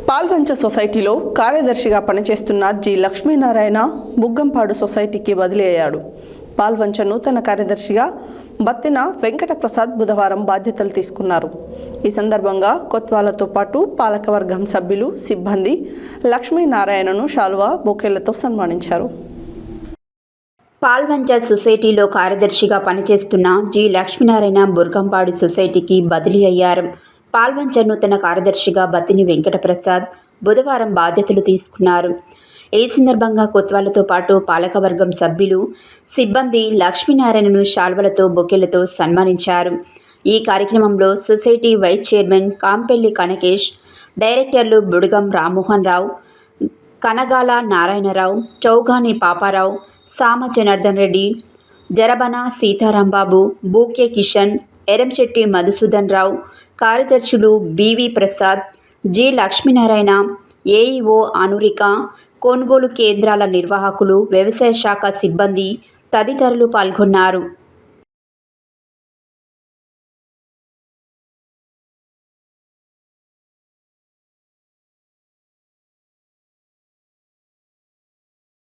పాల్వంచ సొసైటీలో కార్యదర్శిగా పనిచేస్తున్న జి లక్ష్మీనారాయణ బుగ్గంపాడు సొసైటీకి బదిలీ అయ్యాడు. పాల్వంచ నూతన కార్యదర్శిగా బత్తిన వెంకట ప్రసాద్ బుధవారం బాధ్యతలు తీసుకున్నారు. ఈ సందర్భంగా కొత్వాలతో పాటు పాలకవర్గం సభ్యులు, సిబ్బంది లక్ష్మీనారాయణను శాలువా, బొకేలతో సన్మానించారు. పాల్వంచ సొసైటీలో కార్యదర్శిగా పనిచేస్తున్న జి లక్ష్మీనారాయణ బుర్గంపాడు సొసైటీకి బదిలీ అయ్యారు. పాల్వంచ నూతన కార్యదర్శిగా బత్తిని వెంకటప్రసాద్ బుధవారం బాధ్యతలు తీసుకున్నారు. ఈ సందర్భంగా కొత్వాలతో పాటు పాలకవర్గం సభ్యులు, సిబ్బంది లక్ష్మీనారాయణను శాల్వలతో, బొకేలతో సన్మానించారు. ఈ కార్యక్రమంలో society vice chairman Kampelli Kanakesh, డైరెక్టర్లు బుడుగం రామ్మోహన్ రావు, కనగాల నారాయణరావు, చౌగాని పాపారావు, సామ జనార్దన్ రెడ్డి, జరబన సీతారాంబాబు, బూకే కిషన్, ఎరంశెట్టి మధుసూదన్ రావు, కార్యదర్శులు BV Prasad, G Lakshminarayana, AEO Anurika, కొనుగోలు కేంద్రాల నిర్వాహకులు, వ్యవసాయ శాఖ సిబ్బంది తదితరులు పాల్గొన్నారు.